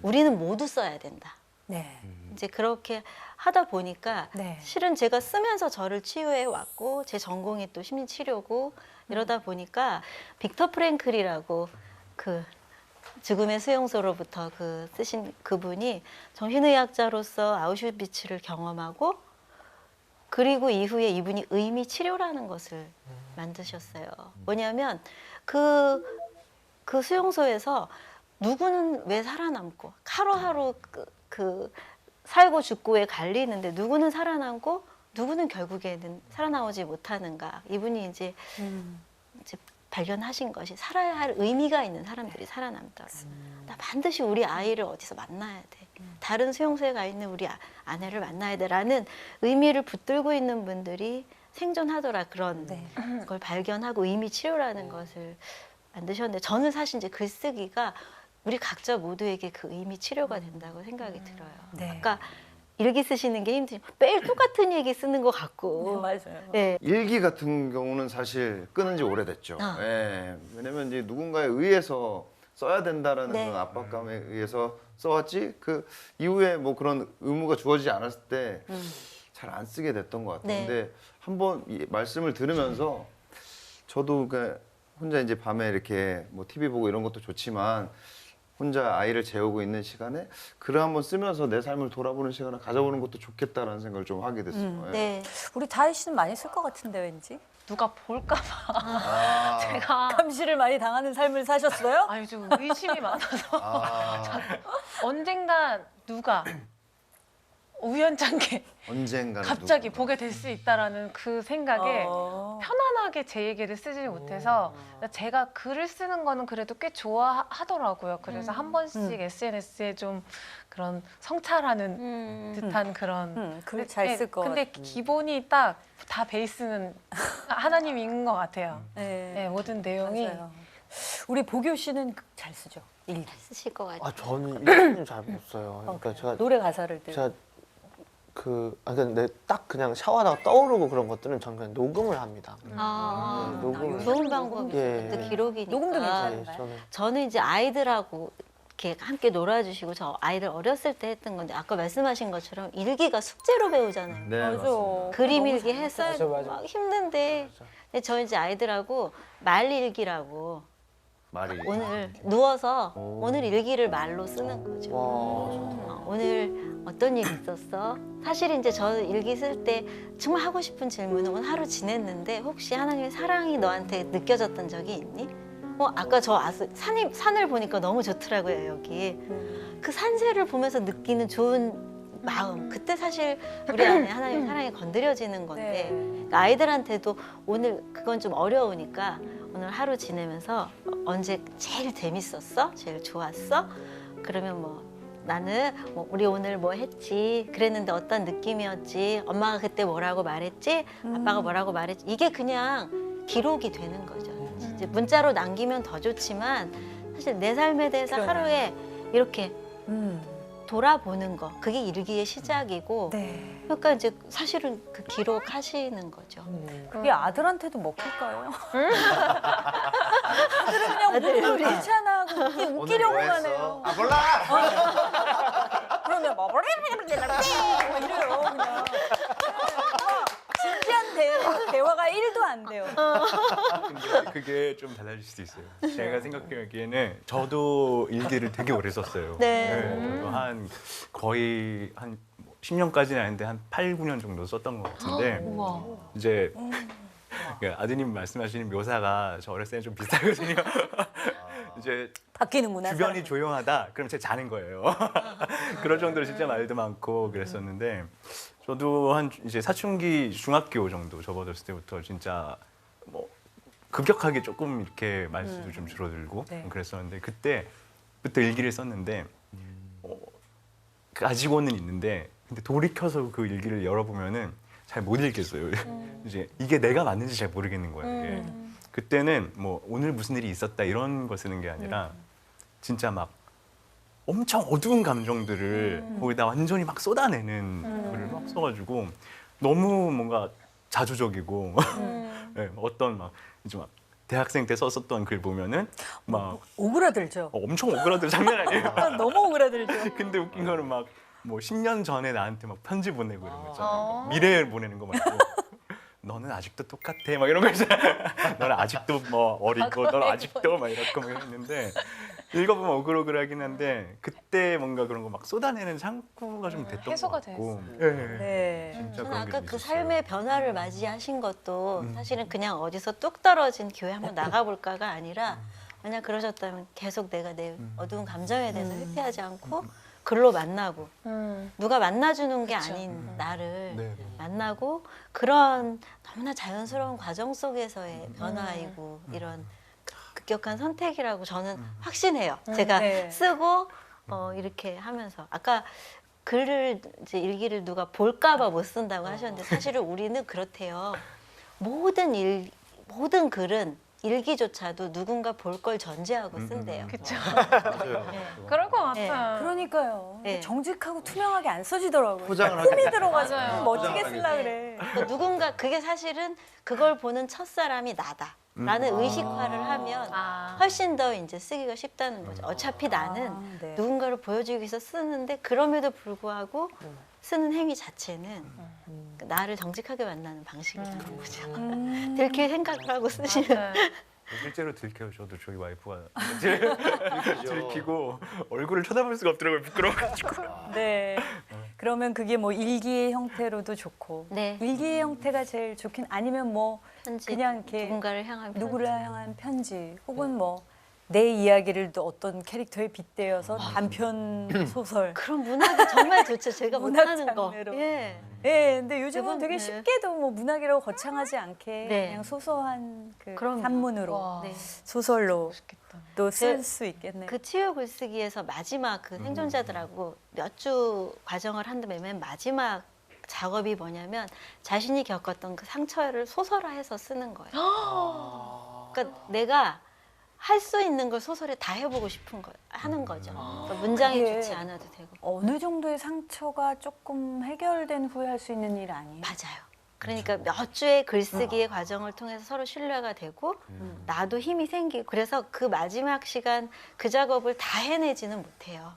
Speaker 8: 우리는 모두 써야 된다.
Speaker 3: 네.
Speaker 8: 이제 그렇게 하다 보니까
Speaker 3: 네.
Speaker 8: 실은 제가 쓰면서 저를 치유해 왔고 제 전공이 또 심리치료고 이러다 보니까 빅터 프랭클이라고 그 죽음의 수용소로부터 그 쓰신 그분이 정신의학자로서 아우슈비츠를 경험하고 그리고 이후에 이분이 의미 치료라는 것을 만드셨어요. 뭐냐면 그 수용소에서 누구는 왜 살아남고 하루하루 그 살고 죽고에 갈리는데 누구는 살아남고 누구는 결국에는 살아나오지 못하는가. 이분이 이제 발견하신 것이 살아야 할 의미가 있는 사람들이 살아남더라고요. 나 반드시 우리 아이를 어디서 만나야 돼. 다른 수용소에 가 있는 우리 아내를 만나야 돼라는 의미를 붙들고 있는 분들이 생존하더라. 그런 걸 발견하고 의미 치료라는 것을 만드셨는데 저는 사실 이제 글쓰기가 우리 각자 모두에게 그 의미 치료가 된다고 생각이 들어요.
Speaker 3: 네.
Speaker 8: 아까 일기 쓰시는 게 힘드시면 매일 똑같은 얘기 쓰는 것 같고.
Speaker 3: 맞아요.
Speaker 8: 네.
Speaker 5: 일기 같은 경우는 사실 끊은 지 오래됐죠. 예. 왜냐면 이제 누군가에 의해서 써야 된다라는
Speaker 8: 네.
Speaker 5: 그런 압박감에 의해서 써왔지 그 이후에 뭐 그런 의무가 주어지지 않았을 때 잘 안 쓰게 됐던 것 같아요.
Speaker 8: 네.
Speaker 5: 근데 한번 이 말씀을 들으면서 저도 그 혼자 이제 밤에 이렇게 뭐 TV 보고 이런 것도 좋지만 혼자 아이를 재우고 있는 시간에 글을 한번 쓰면서 내 삶을 돌아보는 시간을 가져보는 것도 좋겠다라는 생각을 좀 하게 됐어요. 예.
Speaker 8: 네.
Speaker 3: 우리 다혜 씨는 많이 쓸 것 같은데 왠지
Speaker 1: 누가 볼까 봐
Speaker 5: 아,
Speaker 1: 제가
Speaker 3: 감시를 많이 당하는 삶을 사셨어요?
Speaker 1: 아니 좀 의심이 많아서
Speaker 5: 아,
Speaker 1: 언젠가 누가 우연찮게
Speaker 5: 언젠가는
Speaker 1: 갑자기
Speaker 5: 누군가.
Speaker 1: 보게 될 수 있다라는 그 생각에 편안하게 제 얘기를 쓰지 못해서 제가 글을 쓰는 거는 그래도 꽤 좋아하더라고요. 그래서 한 번씩 SNS에 좀 그런 성찰하는 듯한 그런
Speaker 3: 글 잘 쓸 것
Speaker 1: 근데
Speaker 3: 같은.
Speaker 1: 기본이 딱 다 베이스는 하나님인 것 같아요.
Speaker 3: 네.
Speaker 1: 네, 모든 내용이
Speaker 3: 맞아요. 우리 보교 씨는 잘 쓰죠. 일기.
Speaker 8: 쓰실 것 같아요.
Speaker 6: 아 저는 일기는 잘 못 써요. 그러니까 제가
Speaker 3: 노래 가사를 들.
Speaker 6: 근데 딱 그냥 샤워하다가 떠오르고 그런 것들은 저는 그냥 녹음을 합니다.
Speaker 8: 아,
Speaker 6: 녹음을.
Speaker 8: 좋은 방법이
Speaker 6: 예.
Speaker 8: 또 기록이니까.
Speaker 3: 녹음도 괜찮아요.
Speaker 6: 네, 저는
Speaker 8: 저는 이제 아이들하고 이렇게 함께 놀아주시고 저 아이들 어렸을 때 했던 건데 아까 말씀하신 것처럼 일기가 숙제로 배우잖아요.
Speaker 5: 네, 맞습니다.
Speaker 8: 그림
Speaker 3: 너무
Speaker 8: 일기 했어야
Speaker 4: 맞아, 맞아.
Speaker 8: 막 힘든데 근데 저 이제 아이들하고 말 일기라고
Speaker 5: 말이
Speaker 8: 오늘 누워서 오늘 일기를 말로 쓰는 거죠. 오늘 어떤 일 있었어? 사실 이제 저 일기 쓸 때 정말 하고 싶은 질문은 오늘 하루 지냈는데 혹시 하나님의 사랑이 너한테 느껴졌던 적이 있니? 아까 저 산을 보니까 너무 좋더라고요, 여기. 그 산세를 보면서 느끼는 좋은 마음. 그때 사실 우리 안에 하나님의 사랑이 건드려지는 건데 그러니까 아이들한테도 오늘 그건 좀 어려우니까 오늘 하루 지내면서 언제 제일 재밌었어? 제일 좋았어? 그러면 뭐 나는 뭐 우리 오늘 뭐 했지? 그랬는데 어떤 느낌이었지? 엄마가 그때 뭐라고 말했지? 아빠가 뭐라고 말했지? 이게 그냥 기록이 되는 거죠. 이제 문자로 남기면 더 좋지만 사실 내 삶에 대해서 하루에 이렇게 돌아보는 거 그게 일기의 시작이고
Speaker 3: 네.
Speaker 8: 그러니까 이제 사실은 그 기록하시는 거죠.
Speaker 3: 그게 아들한테도 먹힐까요? 아들은 그냥
Speaker 8: 우리
Speaker 3: 괜찮아. 웃기려고만
Speaker 5: 오늘 뭐
Speaker 3: 해요.
Speaker 5: 했어? 아 몰라.
Speaker 3: 그러면 뭐 이래요 그냥. 진지한 대화가 1도 안 돼요.
Speaker 2: 근데 그게 좀 달라질 수도 있어요. 제가 생각하기에는 저도 일기를 되게 오래 썼어요.
Speaker 8: 네.
Speaker 2: 저도 거의 한 10년까지는 아닌데 한 8, 9년 정도 썼던 것 같은데
Speaker 1: 우와.
Speaker 2: 이제 그러니까 아드님 말씀하시는 묘사가 저 어렸을 때 좀 비슷하거든요. 이제
Speaker 3: 바뀌는구나.
Speaker 2: 주변이 조용하다. 그럼 제가 자는 거예요. 그럴 정도로 진짜 말도 많고 그랬었는데 저도 한 이제 사춘기 중학교 정도 접어들었을 때부터 진짜 뭐 급격하게 조금 이렇게 말수도 좀 줄어들고
Speaker 3: 네.
Speaker 2: 그랬었는데 그때부터 일기를 썼는데 가지고는 있는데 근데 돌이켜서 그 일기를 열어보면은 잘 못 읽겠어요. 이제 이게 내가 맞는지 잘 모르겠는 거예요. 이게. 그때는 뭐 오늘 무슨 일이 있었다 이런 거 쓰는 게 아니라 진짜 막 엄청 어두운 감정들을 거기다 완전히 막 쏟아내는 글을 막 써가지고 너무 뭔가 자조적이고 네, 어떤 막 이제 막 대학생 때 썼었던 글 보면은 막
Speaker 3: 오그라들죠.
Speaker 2: 엄청 오그라들 장난 아니에요.
Speaker 3: 너무 오그라들죠.
Speaker 2: 근데 웃긴 거는 막 뭐 10년 전에 나한테 막 편지 보내고 이런 거 있잖아요.
Speaker 1: 아.
Speaker 2: 미래를 보내는 거 말고 너는 아직도 똑같아 막 이런 거 있잖아요. 너는 아직도 뭐 어리고 너는 아직도 막 이렇고 막 이랬는데 읽어보면 오글오글하긴 한데 그때 뭔가 그런 거 막 쏟아내는 창구가 좀 됐던
Speaker 1: 해소가
Speaker 2: 것 같고.
Speaker 1: 됐어요.
Speaker 2: 네.
Speaker 3: 네.
Speaker 2: 진짜
Speaker 8: 저는
Speaker 2: 그런 게
Speaker 8: 아까 그
Speaker 2: 있었어요.
Speaker 8: 삶의 변화를 맞이하신 것도 사실은 그냥 어디서 뚝 떨어진 교회 한번 나가볼까가 아니라 만약 그러셨다면 계속 내가 내 어두운 감정에 대해서 회피하지 않고 글로 만나고 누가 만나주는 게 아닌 나를
Speaker 2: 네.
Speaker 8: 만나고 그런 너무나 자연스러운 과정 속에서의 변화이고 이런 급격한 선택이라고 저는 확신해요. 제가
Speaker 3: 네.
Speaker 8: 쓰고 이렇게 하면서 아까 글을 이제 일기를 누가 볼까봐 못 쓴다고 하셨는데 사실은 우리는 그렇대요. 모든 글은 일기조차도 누군가 볼 걸 전제하고 쓴대요.
Speaker 1: 그쵸.
Speaker 5: 맞아요.
Speaker 1: 그럴 것
Speaker 8: 네.
Speaker 1: 같아요.
Speaker 3: 그러니까요.
Speaker 8: 네.
Speaker 3: 정직하고 투명하게 안 써지더라고요.
Speaker 5: 포장을
Speaker 3: 흠이
Speaker 5: 하게
Speaker 3: 들어가서
Speaker 1: 맞아요.
Speaker 3: 멋지게
Speaker 5: 포장을
Speaker 3: 쓰려
Speaker 5: 하게
Speaker 3: 그래.
Speaker 8: 그러니까 누군가 그게 사실은 그걸 보는 첫사람이 나다라는 의식화를 하면
Speaker 1: 아.
Speaker 8: 훨씬 더 이제 쓰기가 쉽다는 거죠. 어차피 나는
Speaker 3: 아, 네.
Speaker 8: 누군가를 보여주기 위해서 쓰는데 그럼에도 불구하고 쓰는 행위 자체는 나를 정직하게 만나는 방식이라는 거죠. 들킬 생각을 하고 쓰시면
Speaker 1: 맞아요.
Speaker 2: 실제로 들켜요. 저도 저희 와이프가
Speaker 5: 그죠.
Speaker 2: 들키고 얼굴을 쳐다볼 수가 없더라고요. 부끄러워가지고.
Speaker 3: 네. 그러면 그게 뭐 일기의 형태로도 좋고
Speaker 8: 네.
Speaker 3: 일기의 형태가 제일 좋긴 아니면 뭐
Speaker 8: 편지
Speaker 3: 그냥 이렇게
Speaker 8: 누군가를 향한
Speaker 3: 누구를 향한 편지 혹은 뭐 내 이야기를 또 어떤 캐릭터에 빗대어서 단편 소설.
Speaker 8: 그런 문학이 정말 좋죠. 제가
Speaker 3: 문학
Speaker 8: 못하는 거.
Speaker 3: 장르로.
Speaker 8: 예.
Speaker 3: 예, 근데 요즘은
Speaker 8: 대부분,
Speaker 3: 되게
Speaker 8: 네.
Speaker 3: 쉽게도 뭐 문학이라고 거창하지 않게
Speaker 8: 네.
Speaker 3: 그냥 소소한 그
Speaker 8: 그럼요.
Speaker 3: 산문으로
Speaker 1: 와.
Speaker 8: 네.
Speaker 3: 소설로
Speaker 1: 멋있겠다.
Speaker 3: 또 쓸 수 있겠네요.
Speaker 8: 그 치유 글쓰기에서 마지막 그 생존자들하고 몇 주 과정을 한 다음에 맨 마지막 작업이 뭐냐면 자신이 겪었던 그 상처를 소설화해서 쓰는 거예요. 그러니까 내가 할 수 있는 걸 소설에 다 해보고 싶은 거 하는 거죠. 그러니까 문장이
Speaker 3: 그게
Speaker 8: 좋지 않아도 되고.
Speaker 3: 어느 정도의 상처가 조금 해결된 후에 할 수 있는 일 아니에요?
Speaker 8: 맞아요. 그러니까 몇 주의 글쓰기의 과정을 통해서 서로 신뢰가 되고 나도 힘이 생기고 그래서 그 마지막 시간 그 작업을 다 해내지는 못해요.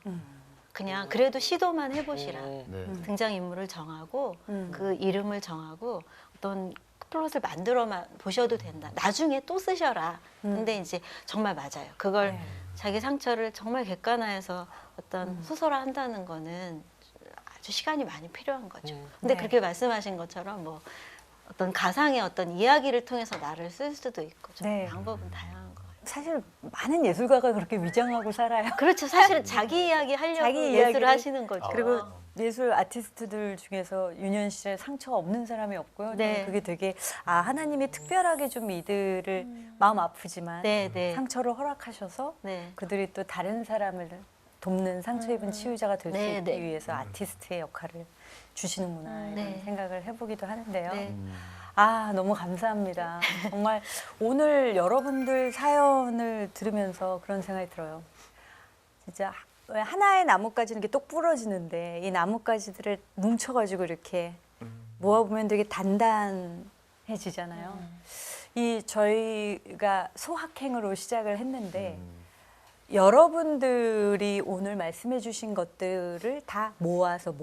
Speaker 8: 그냥 그래도 시도만 해보시라.
Speaker 5: 네.
Speaker 8: 등장인물을 정하고 그 이름을 정하고 어떤 플롯을 만들어 보셔도 된다. 나중에 또 쓰셔라. 근데 이제 정말 맞아요. 그걸
Speaker 3: 네.
Speaker 8: 자기 상처를 정말 객관화해서 어떤 소설화 한다는 거는 아주 시간이 많이 필요한 거죠. 근데
Speaker 3: 네.
Speaker 8: 그렇게 말씀하신 것처럼 뭐 어떤 가상의 어떤 이야기를 통해서 나를 쓸 수도 있고 좀
Speaker 3: 네.
Speaker 8: 방법은 다양한 거예요.
Speaker 3: 사실 많은 예술가가 그렇게 위장하고 살아요.
Speaker 8: 그렇죠. 사실은 자기 이야기 하려고
Speaker 3: 자기
Speaker 8: 예술을
Speaker 3: 이야기를-
Speaker 8: 하시는 거죠.
Speaker 3: 그리고 예술 아티스트들 중에서 윤현 씨의 상처가 없는 사람이 없고요.
Speaker 8: 네.
Speaker 3: 저는 그게 되게 하나님이 특별하게 좀 이들을 마음 아프지만
Speaker 8: 네, 네.
Speaker 3: 상처를 허락하셔서
Speaker 8: 네.
Speaker 3: 그들이 또 다른 사람을 돕는 상처 입은 치유자가 될 수
Speaker 8: 네,
Speaker 3: 있기
Speaker 8: 네.
Speaker 3: 위해서 아티스트의 역할을 주시는구나 이런
Speaker 8: 네.
Speaker 3: 생각을 해보기도 하는데요.
Speaker 8: 네.
Speaker 3: 너무 감사합니다. 정말 오늘 여러분들 사연을 들으면서 그런 생각이 들어요. 진짜 왜 하나의 나뭇가지는 이렇게 똑 부러지는데 이 나뭇가지들을 뭉쳐가지고 이렇게 모아보면 되게 단단해지잖아요. 이 저희가 소확행으로 시작을 했는데 여러분들이 오늘 말씀해 주신 것들을 다 모아서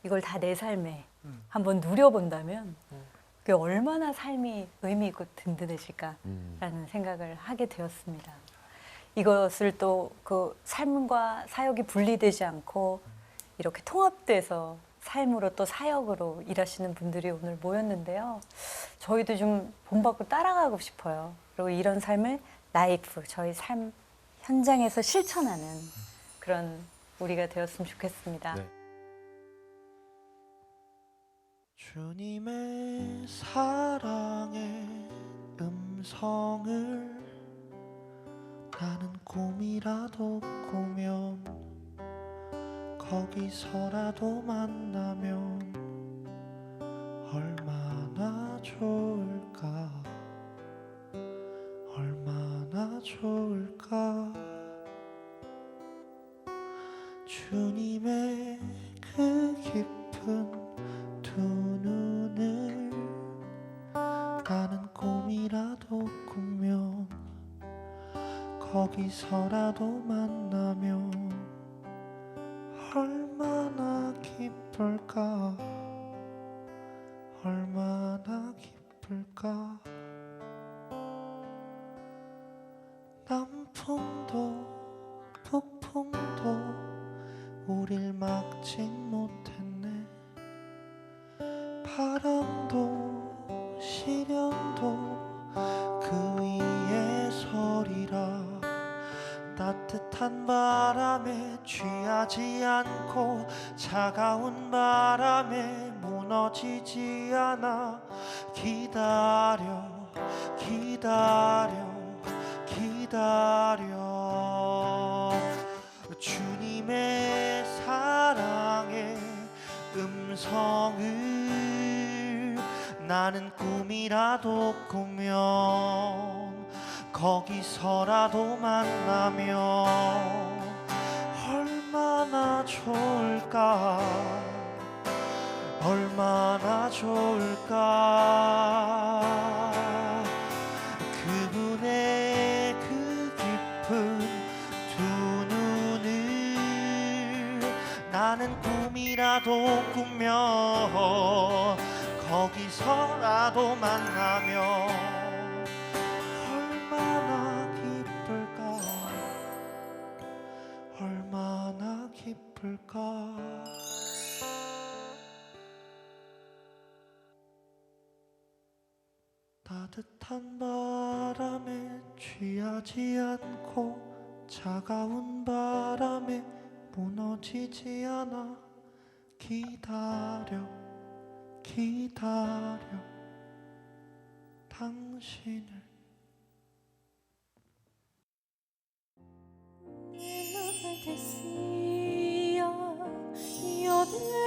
Speaker 3: 이걸 다 내 삶에 한번 누려본다면 그게 얼마나 삶이 의미 있고 든든해질까라는 생각을 하게 되었습니다. 이것을 또 그 삶과 사역이 분리되지 않고 이렇게 통합돼서 삶으로 또 사역으로 일하시는 분들이 오늘 모였는데요. 저희도 좀 본받고 따라가고 싶어요. 그리고 이런 삶을 라이프, 저희 삶 현장에서 실천하는 그런 우리가 되었으면 좋겠습니다.
Speaker 5: 네.
Speaker 7: 주님의 사랑의 음성을 나는 꿈이라도 꾸면 거기서라도 만나면 얼마나 좋을까 얼마나 좋을까 주님의 그 깊은 두 눈을 나는 꿈이라도 꾸면 거기서라도 만나면 얼마나 기쁠까 얼마나 기쁠까 남풍도 북풍도 우릴 막진 못했네 바람도 시련도 그 위에 서리라 따뜻한 바람에 취하지 않고 차가운 바람에 무너지지 않아 기다려 기다려 기다려 주님의 사랑의 음성을 나는 꿈이라도 꾸면 거기서라도 만나면 얼마나 좋을까 얼마나 좋을까 그분의 그 깊은 두 눈을 나는 꿈이라도 꾸며 거기서라도 만나면 얼마나 기쁠까 얼마나 기쁠까 따뜻한 바람에 취하지 않고 차가운 바람에 무너지지 않아 기다려 기다려 당신을
Speaker 9: 내 눈을 떼쓰여 여대